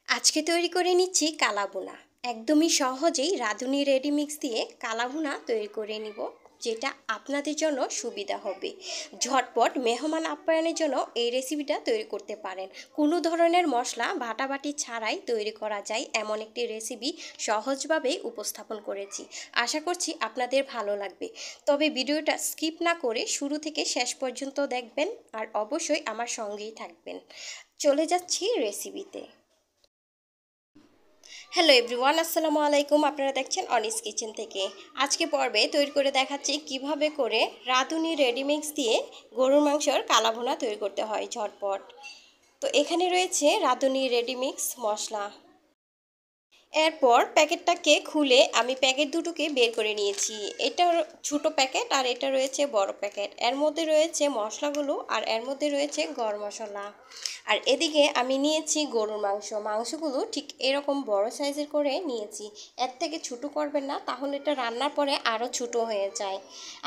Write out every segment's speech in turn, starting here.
আজকে তৈরি করে নিচ্ছি কালাভুনা। একদমই সহজেই রাঁধুনি রেডি মিক্স দিয়ে কালাভুনা তৈরি করে নিব, যেটা আপনাদের জন্য সুবিধা হবে। ঝটপট মেহমান আপ্যায়নের জন্য এই রেসিপিটা তৈরি করতে পারেন। কোনো ধরনের মশলা বাটাবাটি ছাড়াই তৈরি করা যায় এমন একটি রেসিপি সহজভাবেই উপস্থাপন করেছি। আশা করছি আপনাদের ভালো লাগবে। তবে ভিডিওটা স্কিপ না করে শুরু থেকে শেষ পর্যন্ত দেখবেন আর অবশ্যই আমার সঙ্গেই থাকবেন। চলে যাচ্ছি রেসিপিতে। হ্যালো এভরিওয়ান, আসসালামু আলাইকুম। আপনারা দেখছেন অনিস কিচেন থেকে। আজকে পর্বে তৈরি করে দেখাচ্ছি কিভাবে করে রাঁধুনি রেডিমিক্স দিয়ে গরুর মাংসর কালাভুনা তৈরি করতে হয় ঝটপট। তো এখানে রয়েছে রাঁধুনি রেডিমিক্স মশলা। এরপর প্যাকেটটাকে খুলে আমি প্যাকেট দুটোকে বের করে নিয়েছি। এটা ছোট প্যাকেট আর এটা রয়েছে বড় প্যাকেট। এর মধ্যে রয়েছে মশলাগুলো আর এর মধ্যে রয়েছে গরম মশলা। আর এদিকে আমি নিয়েছি গরুর মাংসগুলো ঠিক এরকম বড় সাইজের করে নিয়েছি। এর থেকে ছোটো করবেন না, তাহলে এটা রান্নার পরে আরও ছোটো হয়ে যায়।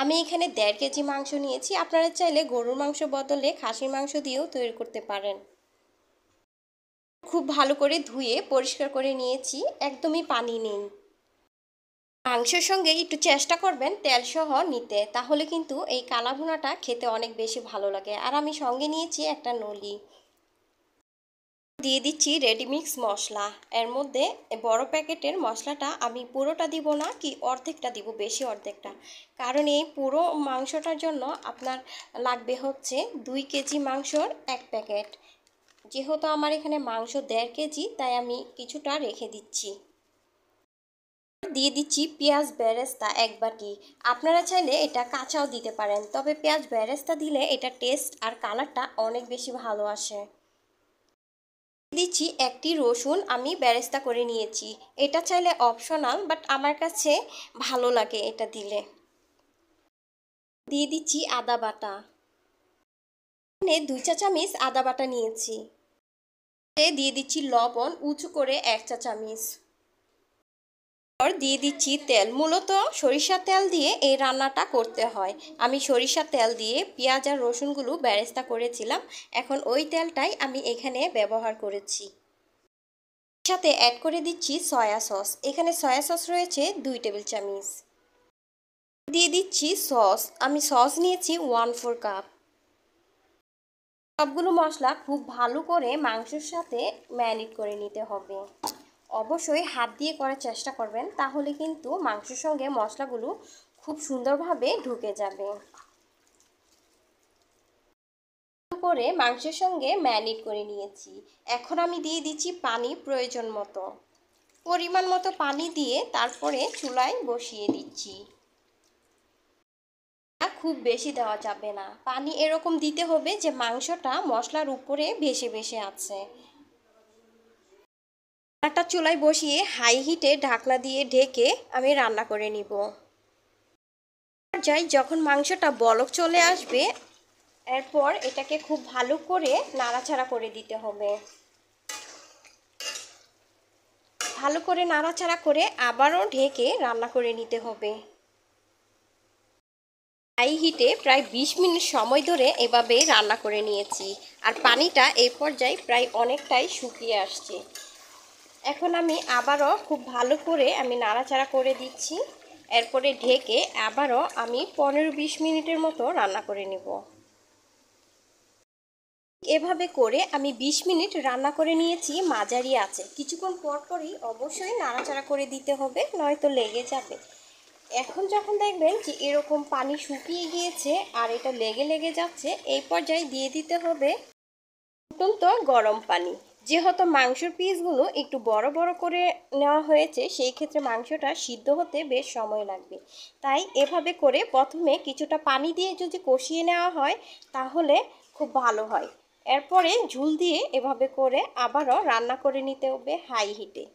আমি এখানে 1.5 কেজি মাংস নিয়েছি। আপনারা চাইলে গরুর মাংস বদলে খাসির মাংস দিয়েও তৈরি করতে পারেন। খুব ভালো করে ধুয়ে পরিষ্কার করে নিয়েছি, একদমই পানি নেই। মাংসের সঙ্গে একটু চেষ্টা করবেন তেল সহ নিতে, তাহলে কিন্তু এই কালাভুনাটা খেতে অনেক বেশি ভালো লাগে। আর আমি সঙ্গে নিয়েছি একটা নলি। দিয়ে দিচ্ছি রেডিমিক্স মশলা। এর মধ্যে বড় প্যাকেটের মশলাটা আমি পুরোটা দিব না, কি অর্ধেকটা দিব, বেশি অর্ধেকটা। কারণ এই পুরো মাংসটার জন্য আপনার লাগবে হচ্ছে 2 কেজি মাংসর 1 প্যাকেট। যেহেতু আমার এখানে মাংস 1.5 কেজি, তাই আমি কিছুটা রেখে দিচ্ছি। দিয়ে দিচ্ছি পেঁয়াজ বেরেস্তা 1 বাটি। আপনারা চাইলে এটা কাঁচাও দিতে পারেন, তবে পেঁয়াজ বেরেস্তা দিলে এটা টেস্ট আর কালারটা অনেক বেশি ভালো আসে। দিচ্ছি একটি রসুন, আমি বেরেস্তা করে নিয়েছি। এটা চাইলে অপশনাল, বাট আমার কাছে ভালো লাগে এটা দিলে। দিয়ে দিচ্ছি আদা বাটা। এখানে 2 চা চামচ আদা বাটা নিয়েছি। দিয়ে দিচ্ছি লবণ উঁচু করে 1 চা চামচ। দিয়ে দিচ্ছি তেল। মূলত সরিষার তেল দিয়ে এই রান্নাটা করতে হয়। আমি সরিষার তেল দিয়ে পেঁয়াজ আর রসুনগুলো বেরেস্তা করেছিলাম, এখন ওই তেলটাই আমি এখানে ব্যবহার করেছি। সাথে অ্যাড করে দিচ্ছি সয়া সস। এখানে সয়া সস রয়েছে 2 টেবিল চামচ। দিয়ে দিচ্ছি সস। আমি সস নিয়েছি 1/4 কাপ। সবগুলো মশলা খুব ভালো করে মাংসের সাথে ম্যারিনেট করে নিতে হবে। অবশ্যই হাত দিয়ে করার চেষ্টা করবেন, তাহলে কিন্তু মাংসের সঙ্গে মশলাগুলো খুব সুন্দরভাবে ঢুকে যাবে। করে মাংসের সঙ্গে ম্যারিনেট করে নিয়েছি। এখন আমি দিয়ে দিচ্ছি পানি প্রয়োজন মতো। পরিমাণ মতো পানি দিয়ে তারপরে চুলায় বসিয়ে দিচ্ছি। খুব বেশি দেওয়া যাবে না, পানি এরকম দিতে হবে যে মাংসটা মশলার উপরে ভেসে ভেসে আছে। একটা চুলায় বসিয়ে হাই হিটে ঢাকনা দিয়ে ঢেকে আমি রান্না করে নিব। যখন মাংসটা বলক চলে আসবে, এরপর এটাকে খুব ভালো করে নাড়াচাড়া করে দিতে হবে। ভালো করে নাড়াচাড়া করে আবারও ঢেকে রান্না করে নিতে হবে। হাই হিটে প্রায় 20 মিনিট সময় ধরে এভাবে রান্না করে নিয়েছি। আর পানিটা এই পর্যায়ে প্রায় অনেকটাই শুকিয়ে আসছে। এখন আমি আবারও খুব ভালো করে নাড়াচাড়া করে দিচ্ছি। এরপরে ঢেকে আবারও আমি 15-20 মিনিটের মতো রান্না করে নেব। এভাবে করে আমি 20 মিনিট রান্না করে নিয়েছি মাঝারি আঁচে। কিছুক্ষণ পর পরই অবশ্যই নাড়াচাড়া করে দিতে হবে, নয়তো লেগে যাবে। এখন যখন দেখবেন যে এরকম পানি শুকিয়ে গিয়েছে আর এটা লেগে লেগে যাচ্ছে, এই পর্যায়ে দিয়ে দিতে হবে ফুটন্ত গরম পানি। যেহেতু মাংসের পিসগুলো একটু বড় বড় করে নেওয়া হয়েছে, সেই ক্ষেত্রে মাংসটা সিদ্ধ হতে বেশ সময় লাগবে। তাই এভাবে করে প্রথমে কিছুটা পানি দিয়ে যদি কষিয়ে নেওয়া হয়, তাহলে খুব ভালো হয়। এরপরে ঝুল দিয়ে এভাবে করে আবারও রান্না করে নিতে হবে হাই হিটে।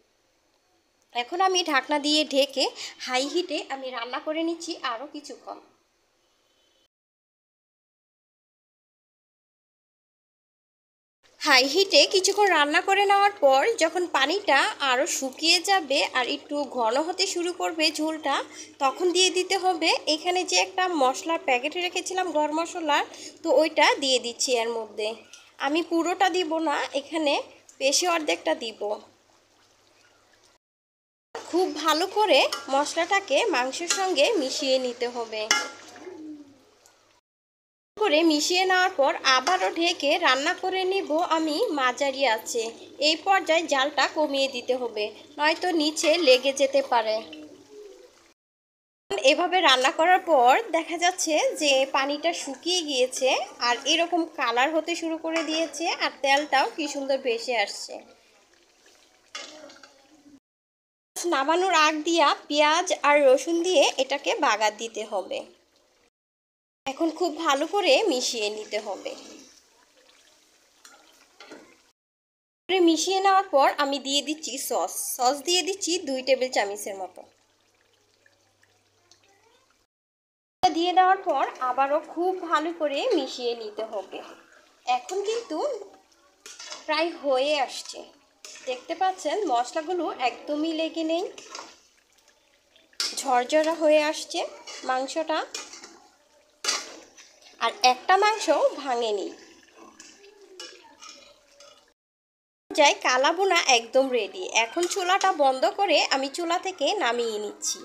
এখন আমি ঢাকনা দিয়ে ঢেকে হাই হিটে আমি রান্না করে নিচ্ছি আরও কিছুক্ষণ। হাই হিটে কিছুক্ষণ রান্না করে নেওয়ার পর যখন পানিটা আরও শুকিয়ে যাবে আর একটু ঘন হতে শুরু করবে ঝোলটা, তখন দিয়ে দিতে হবে এখানে যে একটা মশলার প্যাকেট রেখেছিলাম গরম মশলার, তো ওইটা দিয়ে দিচ্ছি এর মধ্যে। আমি পুরোটা দিব না, এখানে বেশি অর্ধেকটা দিব। খুব ভালো করে মশলাটাকে মাংসের সঙ্গে মিশিয়ে নিতে হবে। করে মিশিয়ে নেওয়ার পর আবারও ঢেকে রান্না করে নেব আমি মাঝারি আঁচে। এই পর্যায়ে জালটা কমিয়ে দিতে হবে, নয়তো নিচে লেগে যেতে পারে। এভাবে রান্না করার পর দেখা যাচ্ছে যে পানিটা শুকিয়ে গিয়েছে আর এরকম কালার হতে শুরু করে দিয়েছে আর তেলটাও কি সুন্দর ভেসে আসছে। নামানোর আগ দিয়া পেঁয়াজ আর রসুন দিয়ে এটাকে বাগার দিতে হবে। এখন খুব ভালো করে মিশিয়ে নিতে হবে। মিশিয়ে নেওয়ার পর আমি দিয়ে দিচ্ছি সস দিয়ে দিচ্ছি 2 টেবিল চামচের মতো। দিয়ে দেওয়ার পর আবারও খুব ভালো করে মিশিয়ে নিতে হবে। এখন কিন্তু প্রায় হয়ে আসছে, দেখতে পাচ্ছেন মশলাগুলো একদমই লেগে নেই, ঝরঝরা হয়ে আসছে মাংসটা, আর একটা মাংসও ভাঙেনি। যাই কালাভুনা একদম রেডি। এখন চুলাটা বন্ধ করে আমি চুলা থেকে নামিয়ে নিচ্ছি।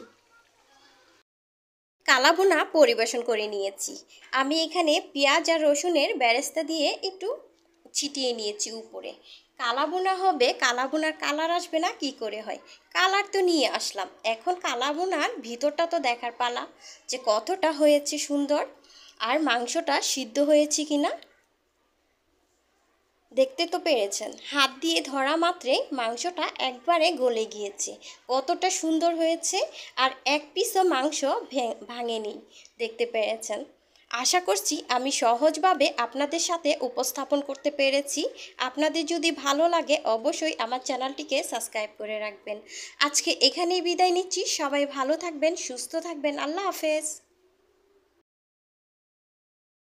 কালাভুনা পরিবেশন করে নিয়েছি। আমি এখানে পেঁয়াজ আর রসুনের বেরেস্তা দিয়ে একটু ছিটিয়ে নিয়েছি উপরে। কালাভুনা হবে, কালাভুনার কালার আসবে না কি করে হয়? কালার তো নিয়ে আসলাম, এখন কালাভুনার ভিতরটা তো দেখার পালা যে কতটা হয়েছে সুন্দর আর মাংসটা সিদ্ধ হয়েছে কিনা। দেখতে তো পেরেছেন, হাত দিয়ে ধরা মাত্রেই মাংসটা একবারে গলে গিয়েছে, কতটা সুন্দর হয়েছে আর এক পিসও মাংস ভাঙেনি। দেখতে পেরেছেন। আশা করছি আমি সহজভাবে আপনাদের সাথে উপস্থাপন করতে পেরেছি। আপনাদের যদি ভালো লাগে অবশ্যই আমার চ্যানেলটিকে সাবস্ক্রাইব করে রাখবেন। আজকে এখানেই বিদায় নিচ্ছি। সবাই ভালো থাকবেন, সুস্থ থাকবেন। আল্লাহ হাফেজ।